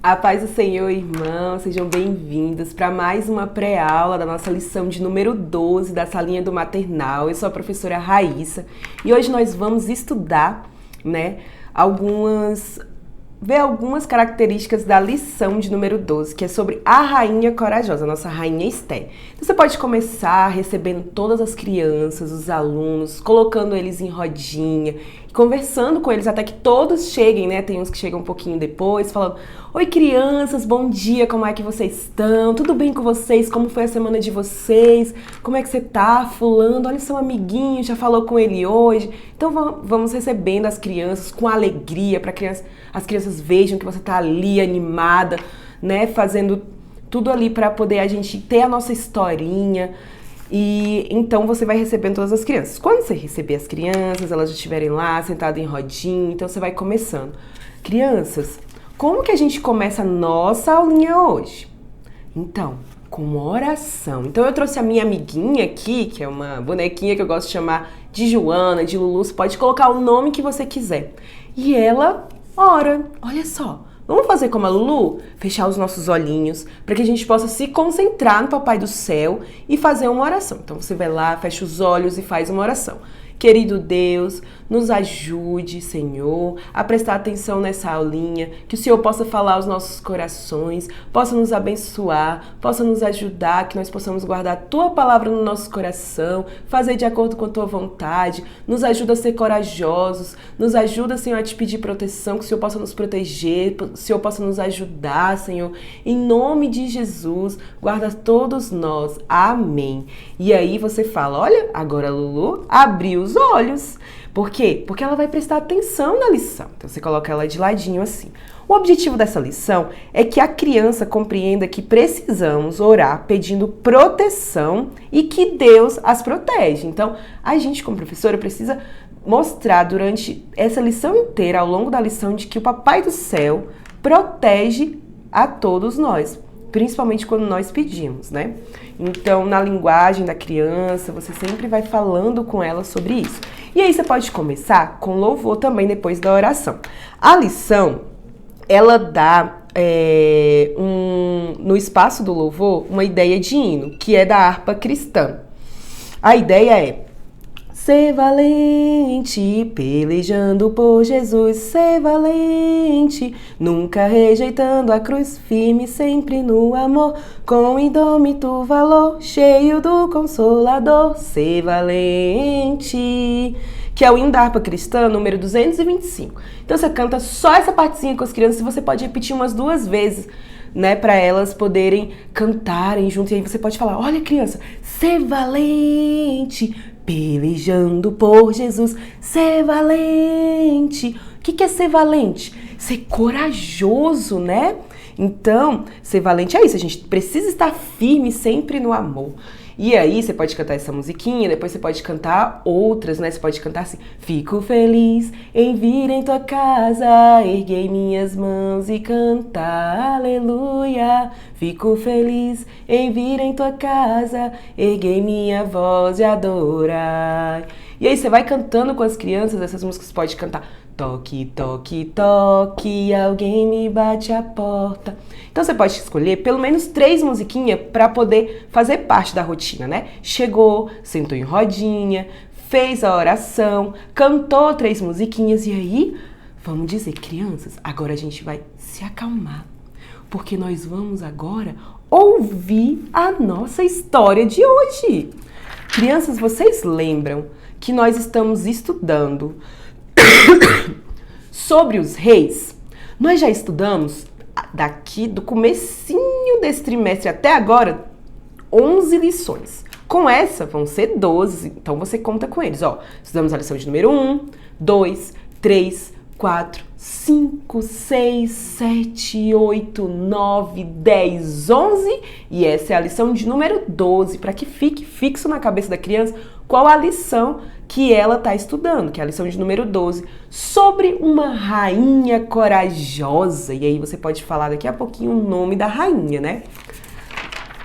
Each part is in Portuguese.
A paz do Senhor, irmãos, sejam bem-vindos para mais uma pré-aula da nossa lição de número 12 da salinha do maternal. Eu sou a professora Raíssa e hoje nós vamos estudar, algumas características da lição de número 12, que é sobre a rainha corajosa, a nossa rainha Esther. Então você pode começar recebendo todas as crianças, os alunos, colocando eles em rodinha, conversando com eles até que todos cheguem, né? Tem uns que chegam um pouquinho depois, falando: oi, crianças, bom dia, como é que vocês estão? Tudo bem com vocês? Como foi a semana de vocês? Como é que você tá, fulano? Olha, seu amiguinho, já falou com ele hoje? Então vamos recebendo as crianças com alegria, para as crianças vejam que você tá ali animada, né? Fazendo tudo ali para poder a gente ter a nossa historinha. E então você vai recebendo todas as crianças. Quando você receber as crianças, elas já estiverem lá, sentadas em rodinha, então você vai começando. Crianças, como que a gente começa a nossa aulinha hoje? Então, com oração. Então eu trouxe a minha amiguinha aqui, que é uma bonequinha que eu gosto de chamar de Joana, de Lulu. Você pode colocar o nome que você quiser. E ela ora. Olha só. Vamos fazer como a Lulu? Fechar os nossos olhinhos para que a gente possa se concentrar no Papai do Céu e fazer uma oração. Então você vai lá, fecha os olhos e faz uma oração. Querido Deus, nos ajude, Senhor, a prestar atenção nessa aulinha, que o Senhor possa falar aos nossos corações, possa nos abençoar, possa nos ajudar, que nós possamos guardar a Tua palavra no nosso coração, fazer de acordo com a Tua vontade, nos ajuda a ser corajosos, nos ajuda, Senhor, a te pedir proteção, que o Senhor possa nos proteger, que o Senhor possa nos ajudar, Senhor, em nome de Jesus, guarda todos nós, amém. E aí você fala: olha, agora Lulu abriu os olhos. Por quê? Porque ela vai prestar atenção na lição. Então você coloca ela de ladinho assim. O objetivo dessa lição é que a criança compreenda que precisamos orar pedindo proteção e que Deus as protege. Então a gente, como professora, precisa mostrar durante essa lição inteira, ao longo da lição, de que o Papai do Céu protege a todos nós, principalmente quando nós pedimos, né? Então, na linguagem da criança, você sempre vai falando com ela sobre isso. E aí você pode começar com louvor também depois da oração. A lição, ela dá no espaço do louvor uma ideia de hino, que é da harpa cristã. A ideia é: ser valente, pelejando por Jesus, ser valente, nunca rejeitando a cruz, firme sempre no amor, com indômito valor, cheio do Consolador, ser valente, que é o hino da harpa cristã, número 225. Então você canta só essa partezinha com as crianças e você pode repetir umas 2 vezes, né, para elas poderem cantarem junto. E aí você pode falar: olha, criança, ser valente, pelejando por Jesus, ser valente. O que é ser valente? Ser corajoso, né? Então, ser valente é isso, a gente precisa estar firme sempre no amor. E aí você pode cantar essa musiquinha, depois você pode cantar outras, né? Você pode cantar assim: fico feliz em vir em tua casa, erguei minhas mãos e cantar aleluia. Fico feliz em vir em tua casa, erguei minha voz e adorar. E aí você vai cantando com as crianças essas músicas. Você pode cantar: toque, toque, toque, alguém me bate a porta. Então você pode escolher pelo menos 3 musiquinhas para poder fazer parte da rotina, né? Chegou, sentou em rodinha, fez a oração, cantou 3 musiquinhas e aí, vamos dizer, crianças, agora a gente vai se acalmar, porque nós vamos agora ouvir a nossa história de hoje. Crianças, vocês lembram que nós estamos estudando sobre os reis? Nós já estudamos daqui do comecinho desse trimestre até agora 11 lições. Com essa vão ser 12, então você conta com eles. Ó, estudamos a lição de número 1, 2, 3, 4, 5, 6, 7, 8, 9, 10, 11 e essa é a lição de número 12, para que fique fixo na cabeça da criança qual a lição que ela está estudando, que é a lição de número 12, sobre uma rainha corajosa. E aí você pode falar daqui a pouquinho o nome da rainha, né?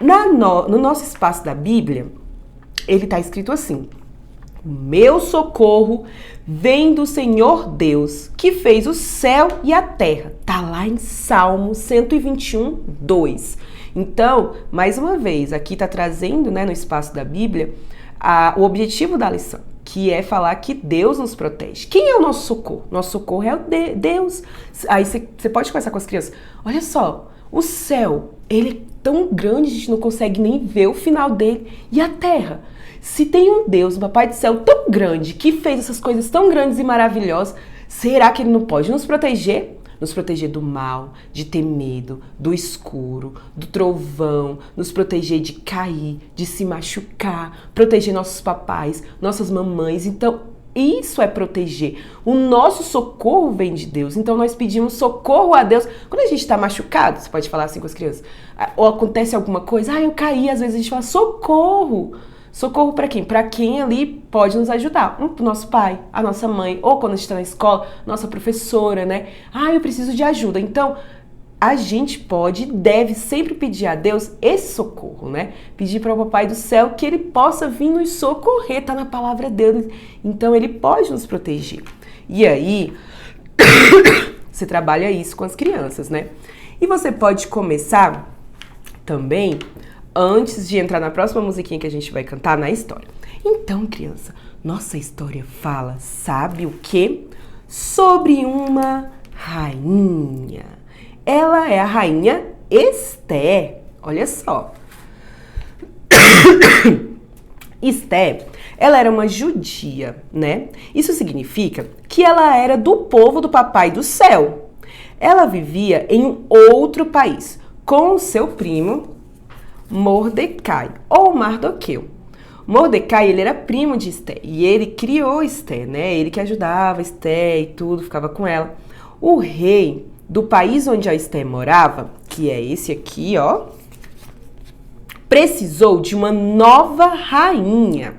No nosso espaço da Bíblia, ele está escrito assim: O meu socorro vem do Senhor Deus, que fez o céu e a terra. Tá lá em Salmo 121, 2. Então, mais uma vez, aqui tá trazendo, né, no espaço da Bíblia, o objetivo da lição, que é falar que Deus nos protege. Quem é o nosso socorro? Nosso socorro é o Deus. Aí você pode conversar com as crianças. Olha só, o céu, ele é tão grande, a gente não consegue nem ver o final dele. E a terra? Se tem um Deus, um Papai do Céu tão grande, que fez essas coisas tão grandes e maravilhosas, será que ele não pode nos proteger? Nos proteger do mal, de ter medo, do escuro, do trovão, nos proteger de cair, de se machucar, proteger nossos papais, nossas mamães. Então, isso é proteger. O nosso socorro vem de Deus. Então, nós pedimos socorro a Deus. Quando a gente está machucado, você pode falar assim com as crianças, ou acontece alguma coisa, eu caí, às vezes a gente fala, socorro. Socorro para quem? Para quem ali pode nos ajudar. O nosso pai, a nossa mãe, ou quando a gente está na escola, nossa professora, né? Eu preciso de ajuda. Então, a gente pode e deve sempre pedir a Deus esse socorro, né? Pedir para o Papai do Céu que ele possa vir nos socorrer, tá na palavra dele. Então, ele pode nos proteger. E aí, você trabalha isso com as crianças, né? E você pode começar também, antes de entrar na próxima musiquinha que a gente vai cantar, na história. Então, criança, nossa história fala, sabe o quê? Sobre uma rainha. Ela é a rainha Esté. Olha só. Esté, ela era uma judia, né? Isso significa que ela era do povo do Papai do Céu. Ela vivia em um outro país com o seu primo Mordecai, ou Mardoqueu. Mordecai, ele era primo de Esté, e ele criou Esté, né? Ele que ajudava Esté e tudo, ficava com ela. O rei do país onde a Esté morava, que é esse aqui, ó, precisou de uma nova rainha.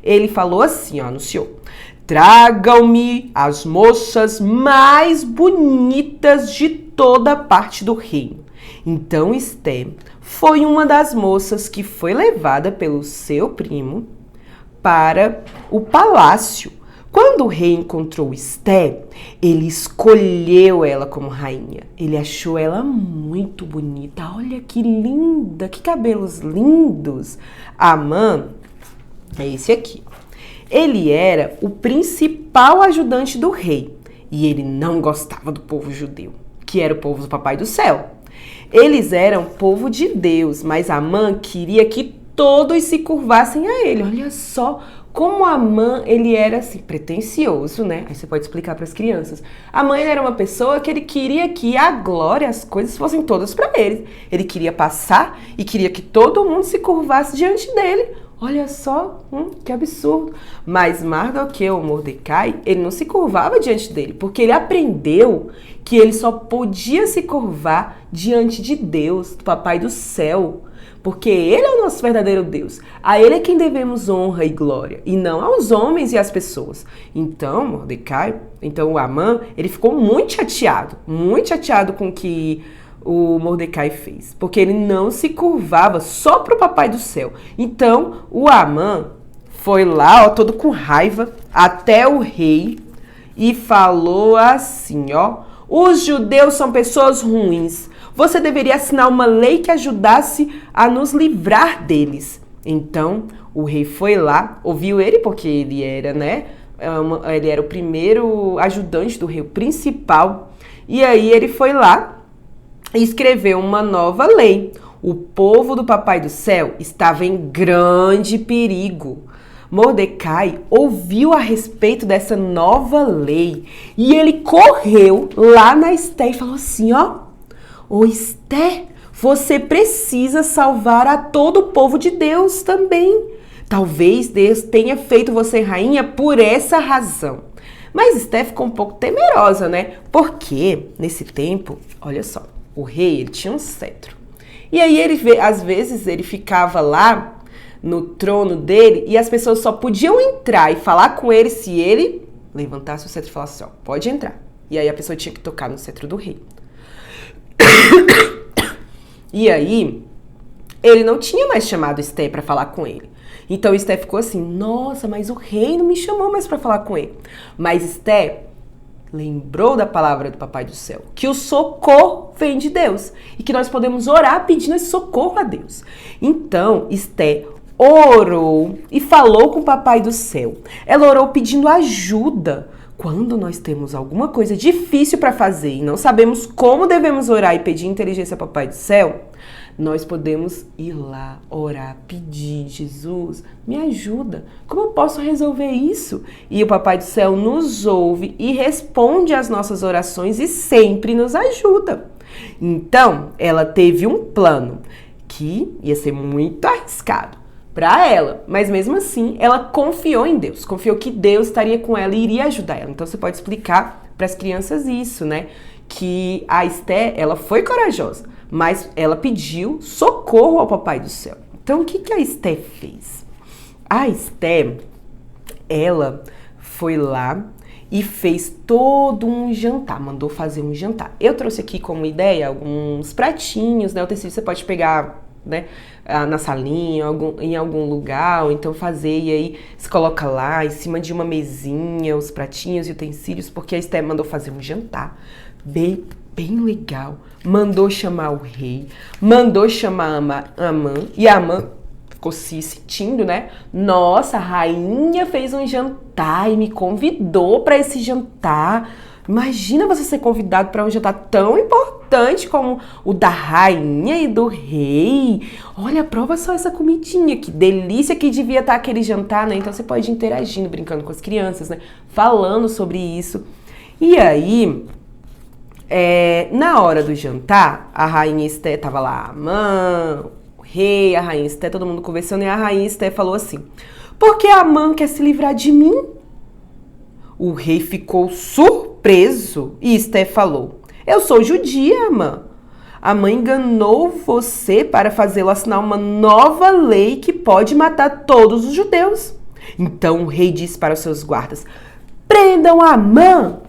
Ele falou assim, ó, anunciou: tragam-me as moças mais bonitas de toda a parte do reino. Então Esté foi uma das moças que foi levada pelo seu primo para o palácio. Quando o rei encontrou Esté, ele escolheu ela como rainha. Ele achou ela muito bonita. Olha que linda, que cabelos lindos. Amã é esse aqui. Ele era o principal ajudante do rei e ele não gostava do povo judeu, que era o povo do Papai do Céu. Eles eram povo de Deus, mas Amã queria que todos se curvassem a ele. Olha só como Amã, ele era assim, pretensioso, né? Aí você pode explicar para as crianças. Amã, ele era uma pessoa que ele queria que a glória, as coisas fossem todas para ele. Ele queria passar e queria que todo mundo se curvasse diante dele. Olha só, que absurdo. Mas Mardoqueu, Mordecai, ele não se curvava diante dele, porque ele aprendeu que ele só podia se curvar diante de Deus, do Papai do Céu, porque ele é o nosso verdadeiro Deus. A ele é quem devemos honra e glória, e não aos homens e às pessoas. Então, Mordecai, o Amã, ele ficou muito chateado com o que o Mordecai fez, porque ele não se curvava só para o Papai do Céu. Então, o Amã foi lá, ó, todo com raiva, até o rei e falou assim, ó: os judeus são pessoas ruins. Você deveria assinar uma lei que ajudasse a nos livrar deles. Então, o rei foi lá, ouviu ele, porque ele era, né? Ele era o primeiro ajudante do rei, o principal. E aí ele foi lá e escreveu uma nova lei. O povo do Papai do Céu estava em grande perigo. Mordecai ouviu a respeito dessa nova lei e ele correu lá na Esté e falou assim, ó: ô Esté, você precisa salvar a todo o povo de Deus também. Talvez Deus tenha feito você rainha por essa razão. Mas Esté ficou um pouco temerosa, né? Porque nesse tempo, olha só, o rei, ele tinha um cetro. E aí às vezes ele ficava lá no trono dele e as pessoas só podiam entrar e falar com ele se ele levantasse o cetro e falasse assim, ó, pode entrar. E aí a pessoa tinha que tocar no cetro do rei. E aí ele não tinha mais chamado Esté para falar com ele. Então Esté ficou assim, nossa, mas o rei não me chamou mais para falar com ele. Mas Esté lembrou da palavra do Papai do Céu, que o socorro vem de Deus e que nós podemos orar pedindo esse socorro a Deus. Então Esté orou e falou com o Papai do Céu. Ela orou pedindo ajuda. Quando nós temos alguma coisa difícil para fazer e não sabemos como devemos orar e pedir inteligência ao Papai do Céu, nós podemos ir lá, orar, pedir, Jesus, me ajuda, como eu posso resolver isso? E o Papai do Céu nos ouve e responde às nossas orações e sempre nos ajuda. Então, ela teve um plano que ia ser muito arriscado para ela, mas mesmo assim, ela confiou em Deus, confiou que Deus estaria com ela e iria ajudar ela. Então, você pode explicar para as crianças isso, né? Que a Esté, ela foi corajosa, mas ela pediu socorro ao Papai do Céu. Então, o que a Esté fez? A Esté, ela foi lá e fez todo um jantar, mandou fazer um jantar. Eu trouxe aqui como ideia alguns pratinhos, né? O tecido você pode pegar, né, na salinha, em algum lugar, ou então fazer, e aí se coloca lá em cima de uma mesinha os pratinhos e utensílios, porque a Esté mandou fazer um jantar bem legal, mandou chamar o rei, mandou chamar a Amã, e a Amã ficou se sentindo, né? Nossa, a rainha fez um jantar e me convidou para esse jantar. Imagina você ser convidado para um jantar tão importante como o da rainha e do rei. Olha, prova só essa comidinha, que delícia que devia estar aquele jantar, né? Então você pode ir interagindo, brincando com as crianças, né? Falando sobre isso. E aí, na hora do jantar, a rainha Esté tava lá, a Amã, o rei, a rainha Esté, todo mundo conversando, e a rainha Esté falou assim: por que a Amã quer se livrar de mim? O rei ficou surpreso e Esté falou: eu sou judia, Amã. A mãe enganou você para fazê-lo assinar uma nova lei que pode matar todos os judeus. Então o rei disse para os seus guardas: prendam a Amã.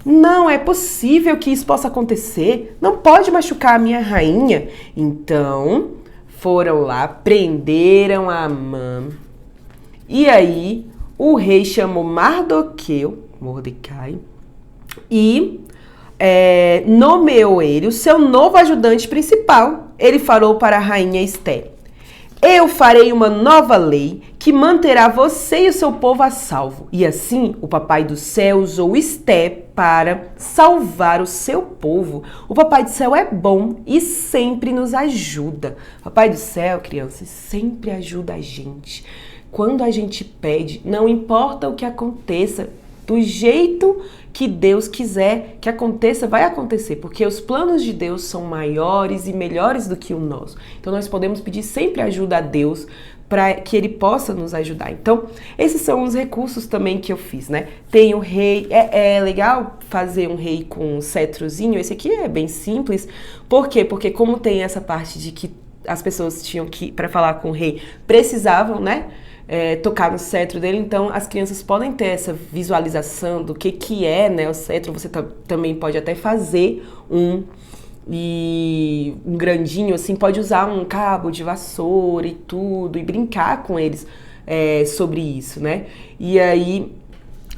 Não é possível que isso possa acontecer. Não pode machucar a minha rainha. Então foram lá, prenderam a Amã. E aí o rei chamou Mordecai, e nomeou ele o seu novo ajudante principal. Ele falou para a rainha Esté: eu farei uma nova lei que manterá você e o seu povo a salvo. E assim, o Papai do Céu usou Esté para salvar o seu povo. O Papai do Céu é bom e sempre nos ajuda. O Papai do Céu, crianças, sempre ajuda a gente. Quando a gente pede, não importa o que aconteça, do jeito que Deus quiser que aconteça, vai acontecer, porque os planos de Deus são maiores e melhores do que o nosso. Então nós podemos pedir sempre ajuda a Deus para que Ele possa nos ajudar. Então, esses são os recursos também que eu fiz, né? Tem o rei, é legal fazer um rei com um cetrozinho. Esse aqui é bem simples. Por quê? Porque como tem essa parte de que as pessoas tinham que, para falar com o rei, precisavam, né? Tocar no cetro dele, então as crianças podem ter essa visualização do que é, né, o cetro. Você também pode até fazer um grandinho, assim, pode usar um cabo de vassoura e tudo, e brincar com eles sobre isso, né? E aí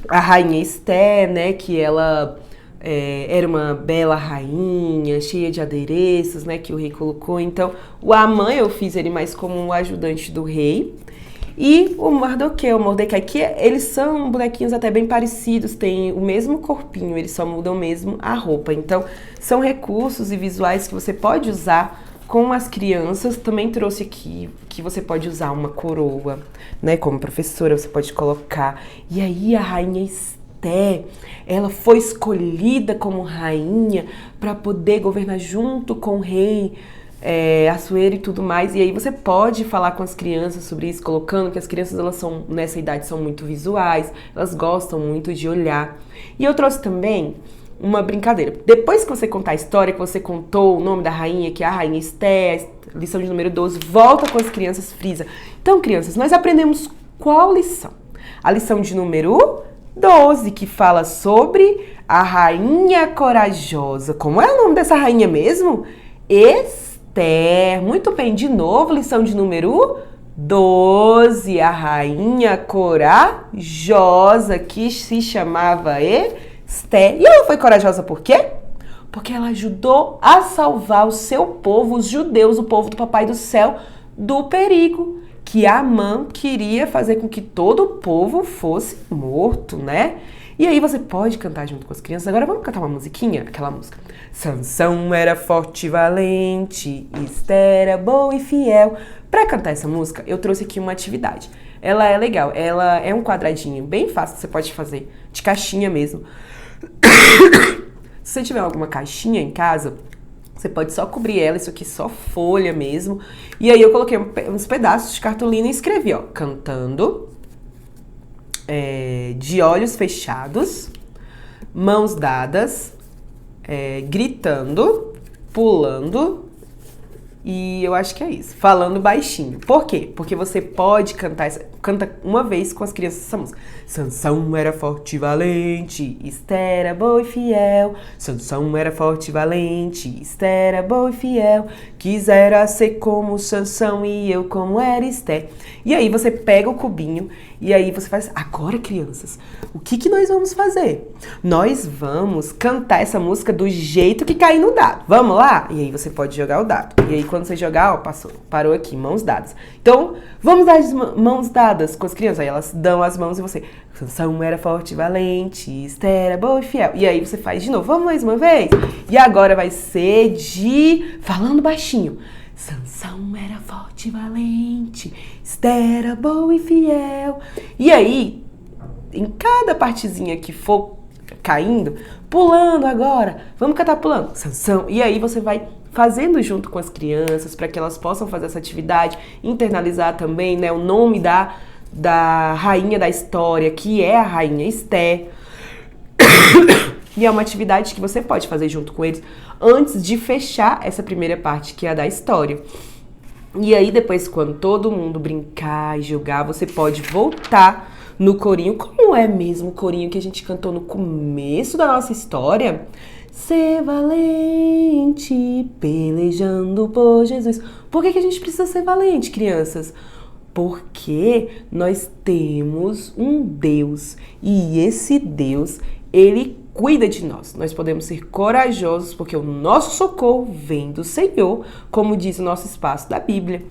a rainha Esté, né, que ela era uma bela rainha, cheia de adereços, né, que o rei colocou. Então o Amã eu fiz ele mais como um ajudante do rei. E o Mordecai, que eles são bonequinhos até bem parecidos, têm o mesmo corpinho, eles só mudam mesmo a roupa. Então, são recursos e visuais que você pode usar com as crianças. Também trouxe aqui que você pode usar uma coroa, né? Como professora, você pode colocar. E aí, a rainha Esté, ela foi escolhida como rainha para poder governar junto com o rei Assuero e tudo mais. E aí você pode falar com as crianças sobre isso, colocando que as crianças, elas são, nessa idade, são muito visuais, elas gostam muito de olhar. E eu trouxe também uma brincadeira. Depois que você contar a história, que você contou o nome da rainha, que é a rainha Esté, lição de número 12, volta com as crianças, frisa. Então, crianças, nós aprendemos qual lição? A lição de número 12, que fala sobre a rainha corajosa. Como é o nome dessa rainha mesmo? Esther. Muito bem, de novo, lição de número 12, a rainha corajosa, que se chamava Esther. E ela foi corajosa por quê? Porque ela ajudou a salvar o seu povo, os judeus, o povo do Papai do Céu, do perigo que Amã queria fazer com que todo o povo fosse morto, né? E aí você pode cantar junto com as crianças. Agora vamos cantar uma musiquinha? Aquela música. Sansão era forte e valente, Esther era boa e fiel. Para cantar essa música, eu trouxe aqui uma atividade. Ela é legal, ela é um quadradinho bem fácil que você pode fazer, de caixinha mesmo. Se você tiver alguma caixinha em casa, você pode só cobrir ela, isso aqui é só folha mesmo. E aí eu coloquei uns pedaços de cartolina e escrevi, ó, cantando, de olhos fechados, mãos dadas, gritando, pulando, e eu acho que é isso, falando baixinho. Por quê? Porque você pode canta uma vez com as crianças essa música. Sansão era forte e valente, Esther era boa e fiel. Sansão era forte e valente, Esther era boa e fiel. Quisera ser como Sansão e eu como era Esther. E aí você pega o cubinho e aí você faz, agora crianças, o que nós vamos fazer? Nós vamos cantar essa música do jeito que cair no dado. Vamos lá? E aí você pode jogar o dado. E aí quando você jogar, ó, parou aqui, mãos dadas. Então, vamos dar as mãos dadas com as crianças. Aí elas dão as mãos e você, Sansão era forte e valente, Esther era boa e fiel. E aí você faz de novo, vamos mais uma vez? E agora vai ser falando baixinho. Sansão era forte e valente, Esther era boa e fiel. E aí, em cada partezinha que for caindo, pulando agora, vamos cantar pulando, Sansão. E aí você vai fazendo junto com as crianças para que elas possam fazer essa atividade, internalizar também, né, o nome da rainha da história, que é a rainha Esther. E é uma atividade que você pode fazer junto com eles antes de fechar essa primeira parte, que é a da história. E aí depois, quando todo mundo brincar e jogar, você pode voltar no corinho, como é mesmo o corinho que a gente cantou no começo da nossa história. Ser valente, pelejando por Jesus. Por que a gente precisa ser valente, crianças? Porque nós temos um Deus e esse Deus, ele cuida de nós. Nós podemos ser corajosos porque o nosso socorro vem do Senhor, como diz o nosso espaço da Bíblia.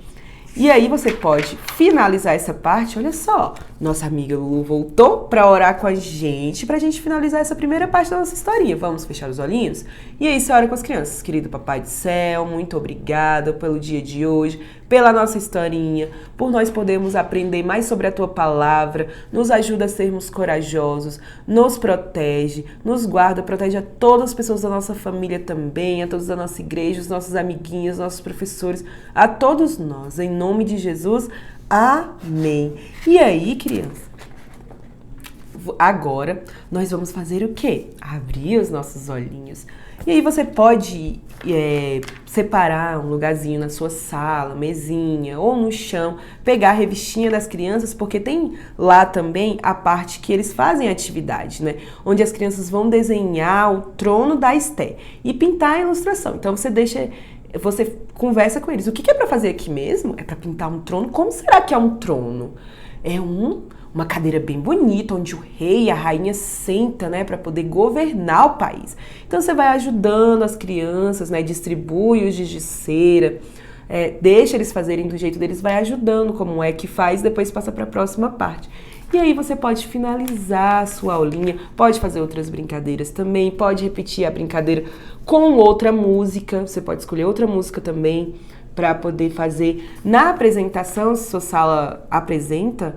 E aí você pode finalizar essa parte, olha só, nossa amiga Lulu voltou para orar com a gente, pra gente finalizar essa primeira parte da nossa historinha. Vamos fechar os olhinhos? E aí você ora com as crianças. Querido Papai do Céu, muito obrigada pelo dia de hoje, pela nossa historinha, por nós podermos aprender mais sobre a Tua Palavra, nos ajuda a sermos corajosos, nos protege, nos guarda, protege a todas as pessoas da nossa família também, a todos da nossa igreja, os nossos amiguinhos, nossos professores, a todos nós, em nome de Jesus, amém. E aí, criança? Agora nós vamos fazer o quê? Abrir os nossos olhinhos. E aí você pode separar um lugarzinho na sua sala, mesinha ou no chão, pegar a revistinha das crianças, porque tem lá também a parte que eles fazem atividade, né? Onde as crianças vão desenhar o trono da Esther e pintar a ilustração. Então você conversa com eles. O que é para fazer aqui mesmo? É para pintar um trono. Como será que é um trono? É uma cadeira bem bonita, onde o rei e a rainha sentam, né, para poder governar o país. Então você vai ajudando as crianças, né, distribui os giz de cera, deixa eles fazerem do jeito deles, vai ajudando como é que faz, depois passa para a próxima parte. E aí você pode finalizar a sua aulinha, pode fazer outras brincadeiras também, pode repetir a brincadeira com outra música, você pode escolher outra música também para poder fazer na apresentação, se sua sala apresenta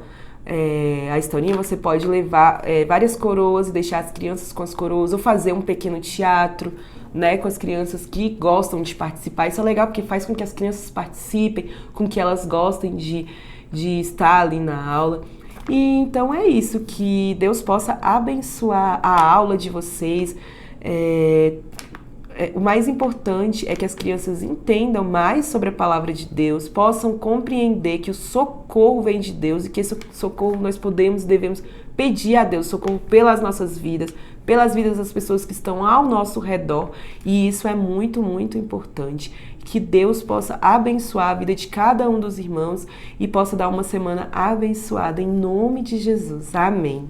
a historinha, você pode levar várias coroas e deixar as crianças com as coroas, ou fazer um pequeno teatro, né, com as crianças que gostam de participar. Isso é legal porque faz com que as crianças participem, com que elas gostem de estar ali na aula. E então é isso, que Deus possa abençoar a aula de vocês. O mais importante é que as crianças entendam mais sobre a palavra de Deus, possam compreender que o socorro vem de Deus e que esse socorro nós podemos e devemos pedir a Deus, socorro pelas nossas vidas, pelas vidas das pessoas que estão ao nosso redor, e isso é muito, muito importante. Que Deus possa abençoar a vida de cada um dos irmãos e possa dar uma semana abençoada em nome de Jesus. Amém.